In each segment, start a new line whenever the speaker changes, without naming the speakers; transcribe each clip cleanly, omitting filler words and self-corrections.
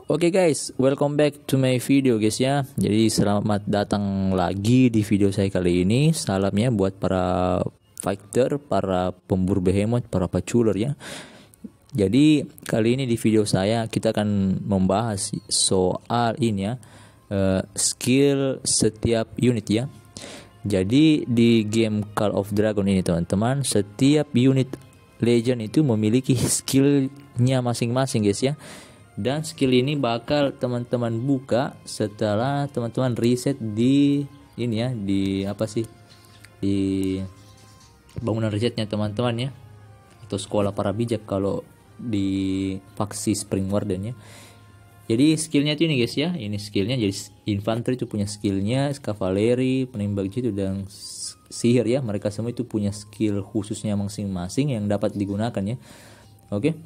Oke guys, welcome back to my video guys ya. Jadi selamat datang lagi di video saya kali ini. Salamnya buat para fighter, para pemburu behemoth, para peculer ya. Jadi kali ini di video saya kita akan membahas soal ini ya, skill setiap unit ya. Jadi di game Call of Dragon ini teman-teman, setiap unit legend itu memiliki skillnya masing-masing guys ya. Dan skill ini bakal teman-teman buka setelah teman-teman reset di ini ya, di apa sih, di bangunan resetnya teman-teman ya, atau sekolah para bijak kalau di faksi Spring Warden ya. Jadi skillnya itu ini guys ya, ini skillnya. Jadi infantry itu punya skillnya, kavaleri, penembak jitu dan sihir ya. Mereka semua itu punya skill khususnya masing-masing yang dapat digunakan ya. Oke.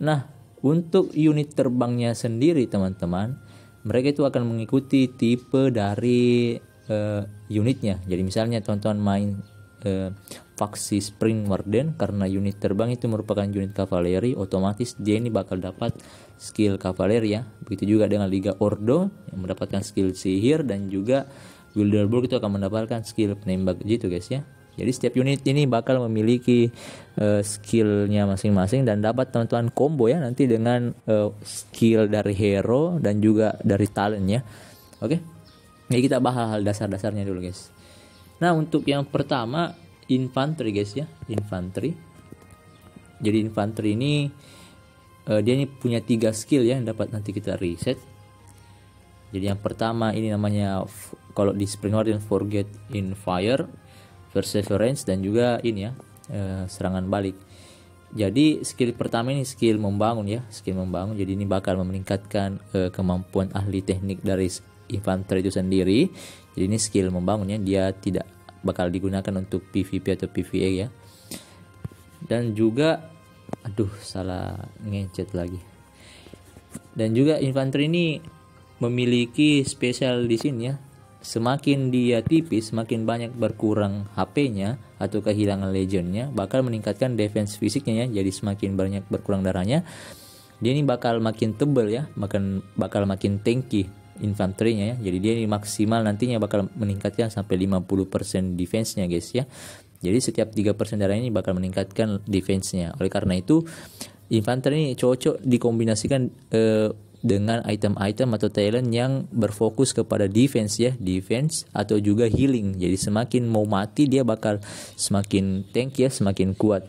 Nah, untuk unit terbangnya sendiri teman-teman, mereka itu akan mengikuti tipe dari unitnya. Jadi misalnya teman-teman main faksi Spring Warden, karena unit terbang itu merupakan unit kavaleri, otomatis dia ini bakal dapat skill kavaleri ya. Begitu juga dengan Liga Ordo yang mendapatkan skill sihir, dan juga Wilderburg itu akan mendapatkan skill penembak gitu guys ya. Jadi setiap unit ini bakal memiliki skillnya masing-masing dan dapat teman-teman combo ya nanti dengan skill dari hero dan juga dari talent ya. Oke. Jadi kita bahas hal dasar-dasarnya dulu guys. Nah, untuk yang pertama infantry guys ya, infantry. Jadi infantry ini dia ini punya 3 skill ya yang dapat nanti kita reset. Jadi yang pertama ini namanya, kalau di Spring Warden, Forget in Fire, Perseverance, dan juga ini ya, serangan balik. Jadi skill pertama ini skill membangun ya, skill membangun. Jadi ini bakal meningkatkan kemampuan ahli teknik dari infantry itu sendiri. Jadi ini skill membangun ya, dia tidak bakal digunakan untuk PvP atau PvE ya. Dan juga salah ngecet lagi. Dan juga infantry ini memiliki spesial di sini ya. Semakin dia tipis, semakin banyak berkurang HP-nya atau kehilangan legendnya, bakal meningkatkan defense fisiknya ya. Jadi semakin banyak berkurang darahnya, dia ini bakal makin tebal ya, bakal makin tanky infantry-nya ya. Jadi dia ini maksimal nantinya bakal meningkatkan sampai 50% defense-nya guys ya. Jadi setiap 3% darah ini bakal meningkatkan defense-nya. Oleh karena itu infantry ini cocok dikombinasikan dengan item-item atau talent yang berfokus kepada defense ya, defense atau juga healing. Jadi semakin mau mati dia bakal semakin tank ya, semakin kuat.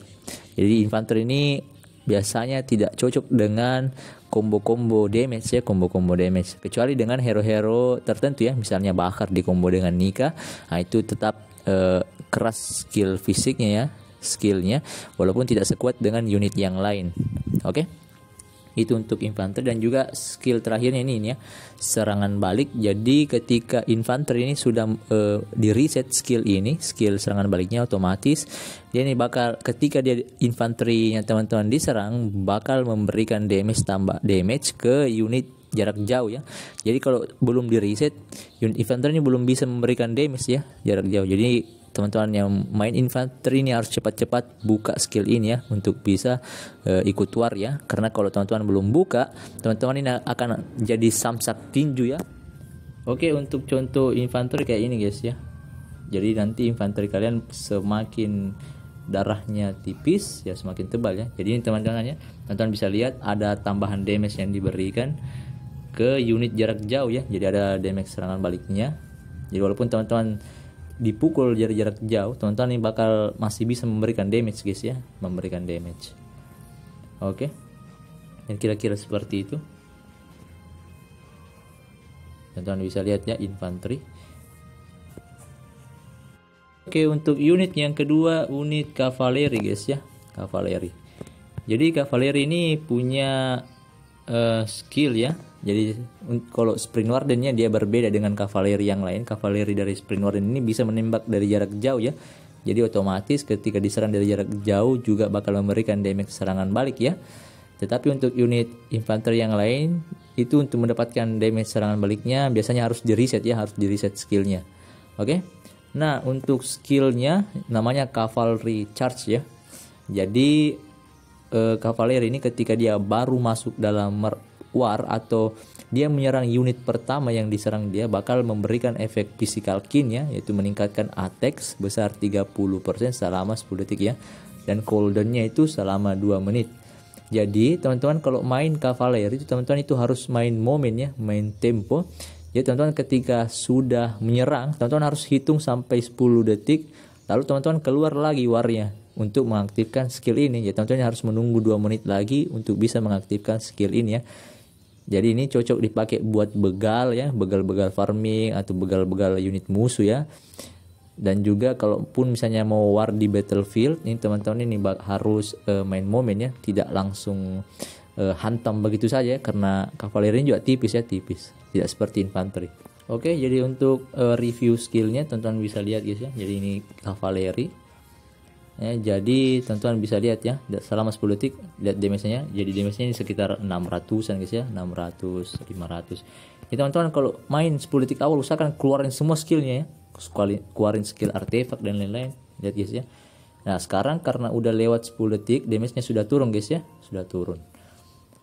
Jadi infantry ini biasanya tidak cocok dengan combo-combo damage ya, combo-combo damage, kecuali dengan hero-hero tertentu ya, misalnya Bakar di combo dengan Nika. Nah, itu tetap keras skill fisiknya ya, skillnya, walaupun tidak sekuat dengan unit yang lain. Oke. Itu untuk infantry. Dan juga skill terakhirnya ini ya, serangan balik. Jadi ketika infantry ini sudah di reset skill ini, skill serangan baliknya, otomatis dia ini bakal, ketika dia infantry-nya teman-teman diserang, bakal memberikan tambah damage ke unit jarak jauh ya. Jadi kalau belum di reset, unit infantry ini belum bisa memberikan damage ya, jarak jauh. Jadi teman-teman yang main infantry ini harus cepat-cepat buka skill ini ya, untuk bisa ikut war ya. Karena kalau teman-teman belum buka, teman-teman ini akan jadi samsak tinju ya. Oke, untuk contoh infantry kayak ini guys ya. Jadi nanti infantry kalian semakin darahnya tipis ya, semakin tebal ya. Jadi ini teman-teman ya, teman-teman bisa lihat ada tambahan damage yang diberikan ke unit jarak jauh ya. Jadi ada damage serangan baliknya. Jadi walaupun teman-teman dipukul jarak jauh, teman-teman ini bakal masih bisa memberikan damage guys ya, memberikan damage. Oke. Dan kira-kira seperti itu. Teman-teman bisa lihat ya, infantry. Oke, untuk unit yang kedua, unit kavaleri guys ya, kavaleri. Jadi kavaleri ini punya skill ya. Jadi kalau Spring Warden-nya dia berbeda dengan kavaleri yang lain. Kavaleri dari Spring Warden ini bisa menembak dari jarak jauh ya. Jadi otomatis ketika diserang dari jarak jauh juga bakal memberikan damage serangan balik ya. Tetapi untuk unit infanteri yang lain, itu untuk mendapatkan damage serangan baliknya biasanya harus di reset ya, harus di reset skillnya. Oke. Nah, untuk skillnya namanya Cavalry Charge ya. Jadi Cavalry ini ketika dia baru masuk dalam war atau dia menyerang unit pertama yang diserang, dia bakal memberikan efek physical kin ya, yaitu meningkatkan attack sebesar 30% selama 10 detik ya, dan cooldownnya itu selama 2 menit. Jadi teman-teman kalau main Cavalier itu teman-teman itu harus main momen ya, main tempo. Jadi teman-teman ketika sudah menyerang, teman-teman harus hitung sampai 10 detik, lalu teman-teman keluar lagi warnya untuk mengaktifkan skill ini. Ya teman-teman harus menunggu 2 menit lagi untuk bisa mengaktifkan skill ini ya. Jadi ini cocok dipakai buat begal ya, begal-begal farming atau begal-begal unit musuh ya. Dan juga kalaupun misalnya mau war di battlefield, ini teman-teman ini harus main momen ya, tidak langsung hantam begitu saja karena kavaleri juga tipis ya, tipis, tidak seperti infanteri. Oke, jadi untuk review skillnya teman-teman bisa lihat guys ya. Jadi ini kavaleri. Ya, jadi teman-teman bisa lihat ya, selama 10 detik lihat damage-nya. Jadi damage-nya ini sekitar 600-an guys ya, 600 500. Jadi teman-teman kalau main 10 detik awal usahakan keluarin semua skillnya ya, keluarin skill artefak dan lain-lain. Lihat guys ya. Nah sekarang karena udah lewat 10 detik damage-nya sudah turun guys ya, sudah turun.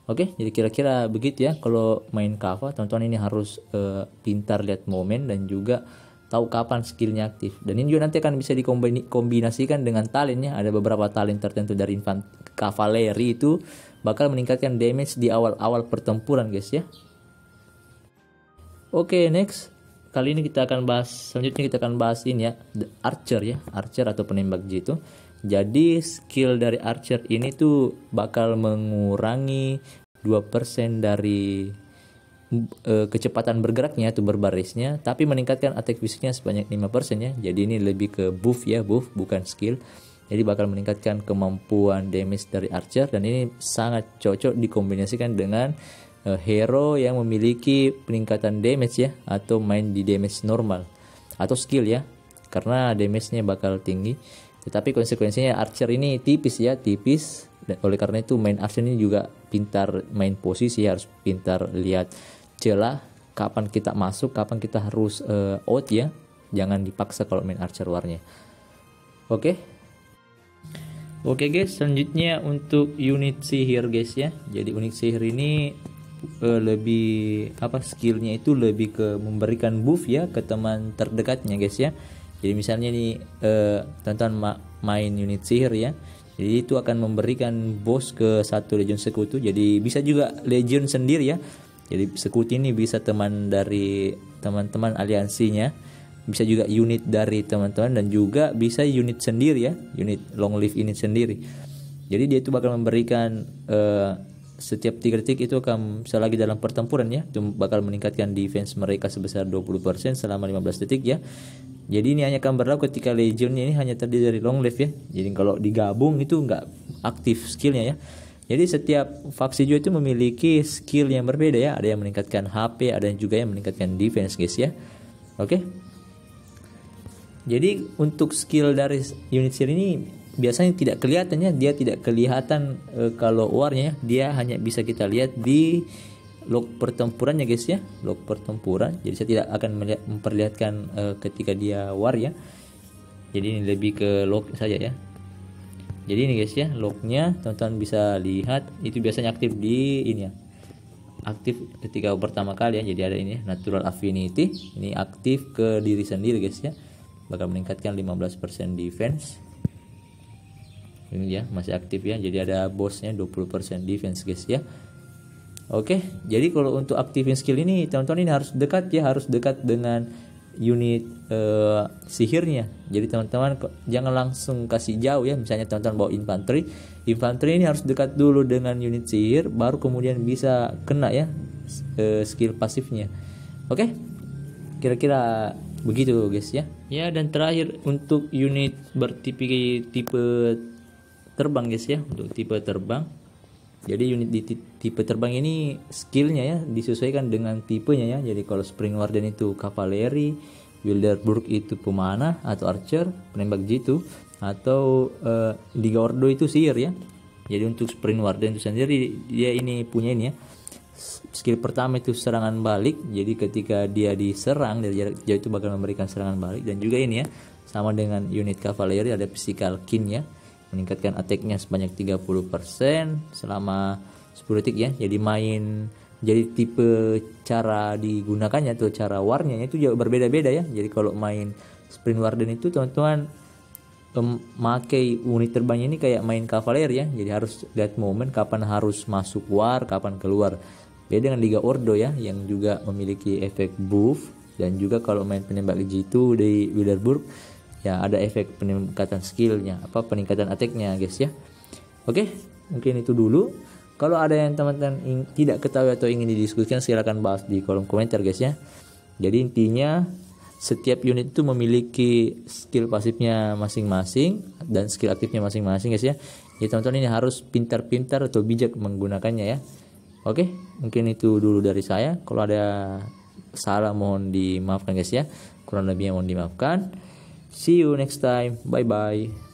Oke, jadi kira-kira begitu ya kalau main Kava. Teman-teman ini harus pintar lihat momen dan juga tahu kapan skillnya aktif. Dan ini juga nanti akan bisa dikombinasikan dengan talentnya. Ada beberapa talent tertentu dari Cavalieri itu bakal meningkatkan damage di awal-awal pertempuran guys ya. Oke, next. Kali ini selanjutnya kita akan bahas ini ya, the Archer ya, Archer atau penembak jitu. Jadi skill dari Archer ini tuh bakal mengurangi 2% dari kecepatan bergeraknya atau berbarisnya, tapi meningkatkan attack fisiknya sebanyak 5% ya. Jadi ini lebih ke buff ya, buff bukan skill. Jadi bakal meningkatkan kemampuan damage dari Archer, dan ini sangat cocok dikombinasikan dengan hero yang memiliki peningkatan damage ya, atau main di damage normal atau skill ya, karena damage-nya bakal tinggi. Tetapi konsekuensinya Archer ini tipis ya, tipis. Dan oleh karena itu main Archer ini juga pintar main posisi, harus pintar lihat celah kapan kita masuk, kapan kita harus out ya. Jangan dipaksa kalau main Archer warnya. Oke guys, selanjutnya untuk unit sihir guys ya. Jadi unit sihir ini lebih skillnya itu lebih ke memberikan buff ya ke teman terdekatnya guys ya. Jadi misalnya nih teman-teman main unit sihir ya, jadi itu akan memberikan boost ke satu legion sekutu. Jadi bisa juga legion sendiri ya. Jadi sekutu ini bisa teman dari teman-teman aliansinya, bisa juga unit dari teman-teman, dan juga bisa unit sendiri ya, unit long live unit sendiri. Jadi dia itu bakal memberikan setiap 3 detik itu akan selagi dalam pertempuran ya, itu bakal meningkatkan defense mereka sebesar 20% selama 15 detik ya. Jadi ini hanya akan berlaku ketika legionnya ini hanya terdiri dari long live ya. Jadi kalau digabung itu nggak aktif skillnya ya. Jadi setiap faksi juga itu memiliki skill yang berbeda ya. Ada yang meningkatkan HP, ada yang juga yang meningkatkan defense guys ya. Oke. Jadi untuk skill dari unit sihir ini biasanya tidak kelihatannya, dia tidak kelihatan kalau warnya, dia hanya bisa kita lihat di log pertempurannya guys ya, log pertempuran. Jadi saya tidak akan memperlihatkan ketika dia war ya. Jadi ini lebih ke log saja ya. Jadi ini guys ya, lognya teman-teman bisa lihat itu biasanya aktif di ini ya, aktif ketika pertama kali ya. Jadi ada ini natural affinity, ini aktif ke diri sendiri guys ya, bakal meningkatkan 15% defense. Ini ya masih aktif ya. Jadi ada bossnya 20% defense guys ya. Oke, jadi kalau untuk aktifin skill ini teman-teman ini harus dekat ya, harus dekat dengan unit sihirnya. Jadi teman-teman jangan langsung kasih jauh ya. Misalnya teman-teman bawa infanteri ini harus dekat dulu dengan unit sihir, baru kemudian bisa kena ya skill pasifnya. Oke, kira-kira begitu guys ya. Ya, dan terakhir untuk unit tipe terbang guys ya. Untuk tipe terbang, jadi unit di tipe terbang ini skillnya ya disesuaikan dengan tipenya ya. Jadi kalau Spring Warden itu Cavalieri, Wilderburg itu pemana atau Archer, penembak jitu, atau Liga Ordo itu sihir ya. Jadi untuk Spring Warden itu sendiri dia ini punya ini ya, skill pertama itu serangan balik. Jadi ketika dia diserang dari jarak jauh itu bakal memberikan serangan balik. Dan juga ini ya, sama dengan unit Cavalieri ada physical kin ya, meningkatkan attack-nya sebanyak 30% selama 10 detik ya. Jadi main Jadi tipe cara digunakannya atau cara warnanya itu juga berbeda-beda ya. Jadi kalau main Sprint Warden itu teman-teman memakai unit terbangnya ini kayak main Cavalier ya. Jadi harus lihat momen kapan harus masuk war, kapan keluar. Beda dengan Liga Ordo ya, yang juga memiliki efek buff. Dan juga kalau main penembak G2 di Wilderburg ya ada efek peningkatan skillnya, peningkatan attacknya guys ya. Oke, mungkin itu dulu. Kalau ada yang teman-teman tidak ketahui atau ingin didiskusikan, silakan bahas di kolom komentar guys ya. Jadi intinya setiap unit itu memiliki skill pasifnya masing-masing dan skill aktifnya masing-masing guys ya. Jadi teman-teman ini harus pintar-pintar atau bijak menggunakannya ya. Oke, mungkin itu dulu dari saya. Kalau ada salah mohon dimaafkan guys ya. Kurang lebihnya mohon dimaafkan. See you next time. Bye bye.